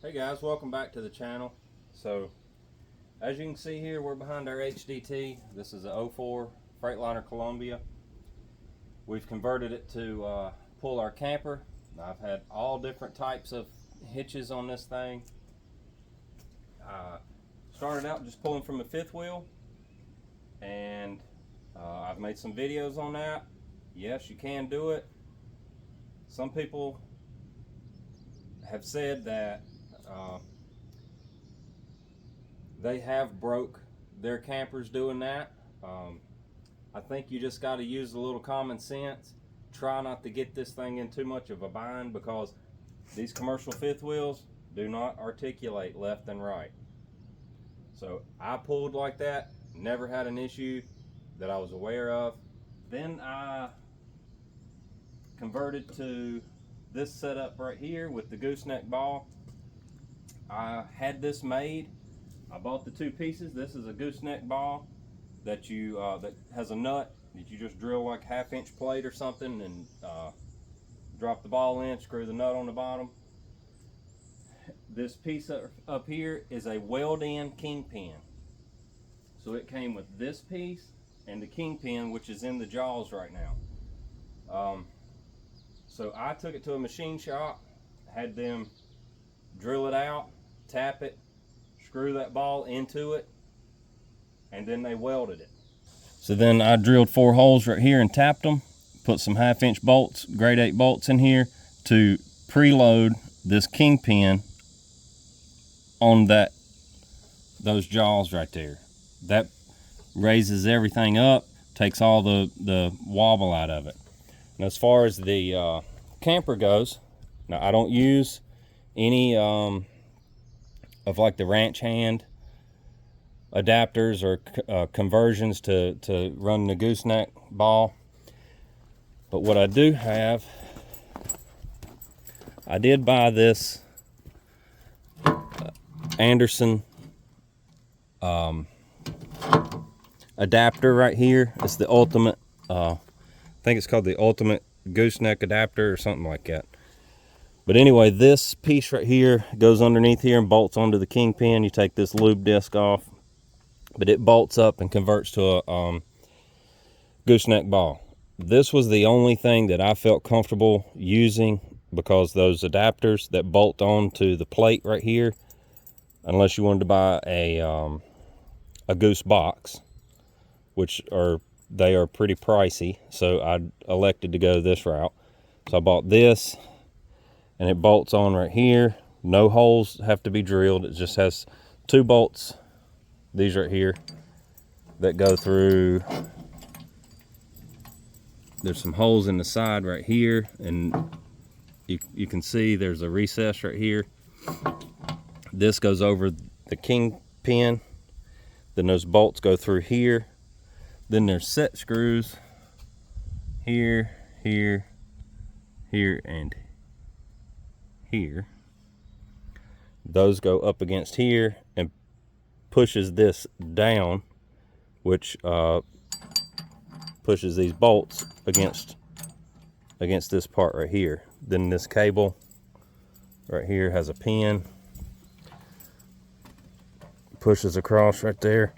Hey guys, welcome back to the channel. So as you can see here, we're behind our HDT. This is a 04 Freightliner Columbia. We've converted it to pull our camper. I've had all different types of hitches on this thing. Started out just pulling from a fifth wheel, and I've made some videos on that. Yes, you can do it. Some people have said that they have broke their campers doing that. I think you just got to use a little common sense. Try not to get this thing in too much of a bind, because these commercial fifth wheels do not articulate left and right. So I pulled like that, never had an issue that I was aware of. Then I converted to this setup right here with the gooseneck ball. I had this made. I bought the two pieces. This is a gooseneck ball that you that has a nut that you just drill like 1/2 inch plate or something, and drop the ball in, screw the nut on the bottom. This piece up here is a weld-in kingpin. So it came with this piece and the kingpin, which is in the jaws right now. So I took it to a machine shop, had them drill it out, tap it, screw that ball into it, and then they welded it. So then I drilled 4 holes right here and tapped them, put some 1/2 inch bolts, grade 8 bolts in here to preload this kingpin on those jaws right there. That raises everything up, takes all the wobble out of it. And as far as the camper goes, now I don't use any of like the ranch hand adapters or conversions to run the gooseneck ball. But what I do have, I did buy this Anderson adapter right here. It's the ultimate, I think it's called the ultimate gooseneck adapter or something like that. But anyway, this piece right here goes underneath here and bolts onto the kingpin. You take this lube disc off, but it bolts up and converts to a gooseneck ball. This was the only thing that I felt comfortable using, because those adapters that bolt onto the plate right here, unless you wanted to buy a goose box, which they are pretty pricey, so I elected to go this route. So I bought this, and it bolts on right here. No holes have to be drilled. It just has 2 bolts, these right here, that go through. There's some holes in the side right here, and you can see there's a recess right here. This goes over the kingpin. Then those bolts go through here. Then there's set screws here, here, here, and here. Those go up against here and pushes this down, which pushes these bolts against this part right here. Then this cable right here has a pin, pushes across right there.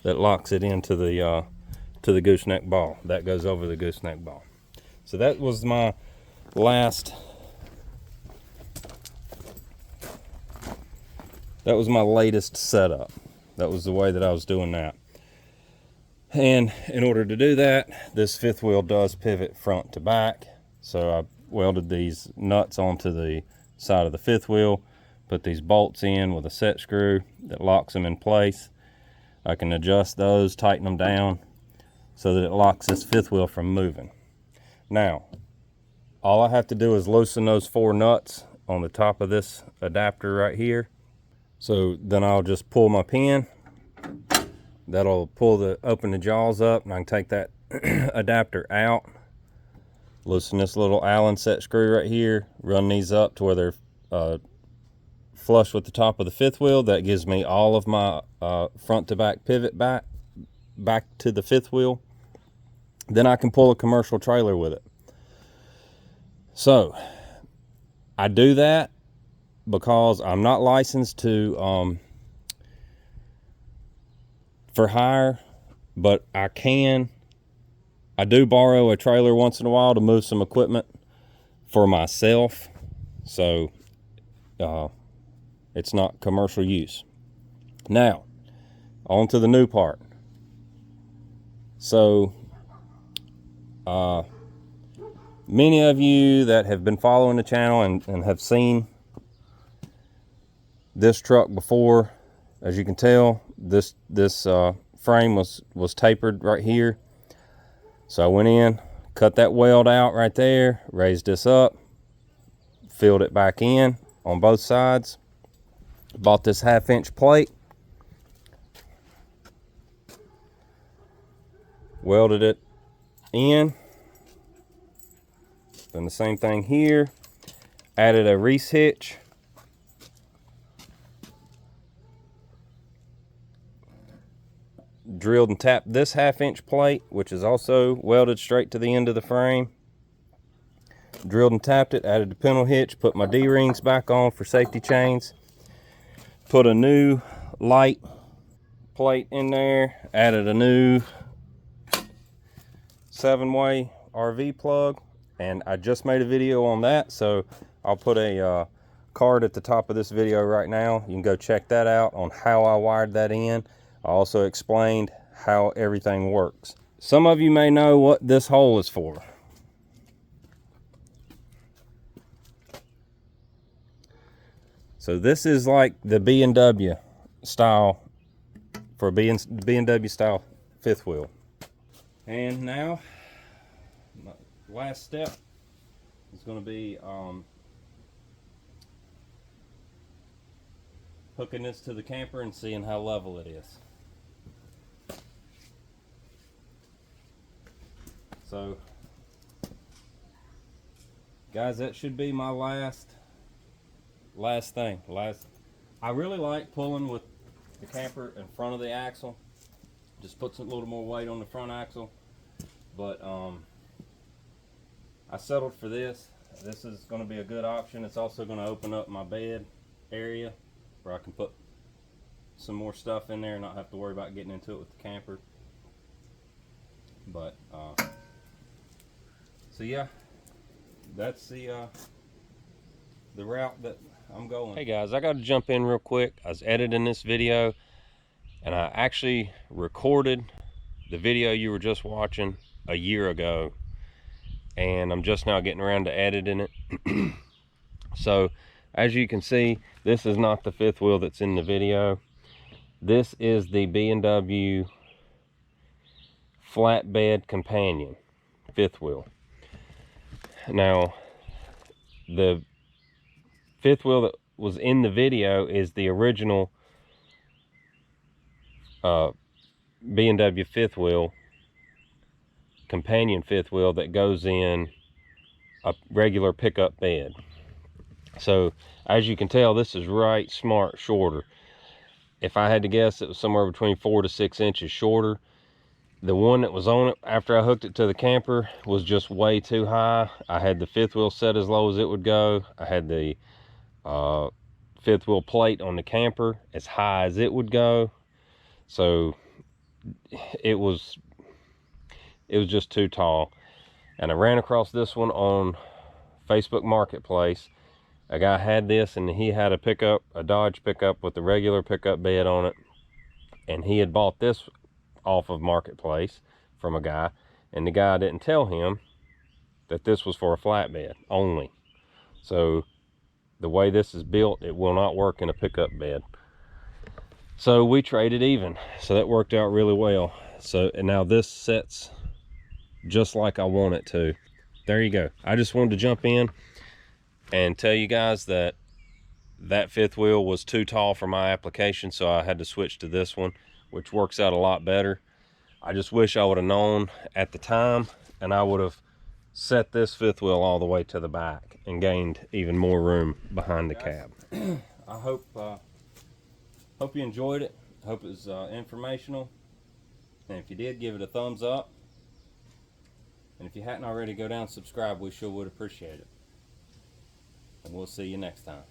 That locks it into the gooseneck ball. That goes over the gooseneck ball. So that was my latest setup. That was the way that I was doing that. And in order to do that, this fifth wheel does pivot front to back. So I welded these nuts onto the side of the fifth wheel, put these bolts in with a set screw that locks them in place. I can adjust those, tighten them down so that it locks this fifth wheel from moving. Now, all I have to do is loosen those 4 nuts on the top of this adapter right here. So then I'll just pull my pin. That'll open the jaws up, and I can take that adapter out. Loosen this little Allen set screw right here. Run these up to where they're flush with the top of the fifth wheel. That gives me all of my front to back pivot back to the fifth wheel. then I can pull a commercial trailer with it. So I do that because I'm not licensed to for hire, but I do borrow a trailer once in a while to move some equipment for myself. So it's not commercial use. Now, on to the new part. So many of you that have been following the channel and have seen this truck before, as you can tell, this frame was tapered right here. So I went in, cut that weld out right there, raised this up, filled it back in on both sides, bought this 1/2 inch plate, welded it in. Done the same thing here, added a Reese hitch, drilled and tapped this 1/2 inch plate, which is also welded straight to the end of the frame. Drilled and tapped it, added the pintle hitch, put my D-rings back on for safety chains, put a new light plate in there, added a new 7-way RV plug, and I just made a video on that, so I'll put a card at the top of this video right now. You can go check that out on how I wired that in. I also explained how everything works. Some of you may know what this hole is for. So this is like the B&W style, for a B&W style fifth wheel. And now, my last step is going to be hooking this to the camper and seeing how level it is. So, guys, that should be my last thing. I really like pulling with the camper in front of the axle. Just puts a little more weight on the front axle. But I settled for this. This is going to be a good option. It's also going to open up my bed area where I can put some more stuff in there and not have to worry about getting into it with the camper. But so yeah, that's the route that I'm going. Hey guys, I got to jump in real quick. I was editing this video and I actually recorded the video you were just watching a year ago, and I'm just now getting around to editing it. So as you can see, this is not the fifth wheel that's in the video. This is the B&W flatbed companion fifth wheel. Now, the fifth wheel that was in the video is the original B&W fifth wheel, companion fifth wheel, that goes in a regular pickup bed. So as you can tell, this is right smart shorter. If I had to guess, it was somewhere between 4 to 6 inches shorter. The one that was on it after I hooked it to the camper was just way too high. I had the fifth wheel set as low as it would go. I had the fifth wheel plate on the camper as high as it would go. So it was just too tall. And I ran across this one on Facebook Marketplace. A guy had this, and he had a Dodge pickup with a regular pickup bed on it, and he had bought this off of Marketplace from a guy, and the guy didn't tell him that this was for a flatbed only. So the way this is built, it will not work in a pickup bed. So we traded even. So that worked out really well. So, and now this sets just like I want it to. There you go. I just wanted to jump in and tell you guys that that fifth wheel was too tall for my application, so I had to switch to this one, which works out a lot better. I just wish I would have known at the time, and I would have set this fifth wheel all the way to the back and gained even more room behind the cab. I hope you enjoyed it. I hope it was informational, and if you did, give it a thumbs up. If you hadn't already, go down and subscribe. We sure would appreciate it. And we'll see you next time.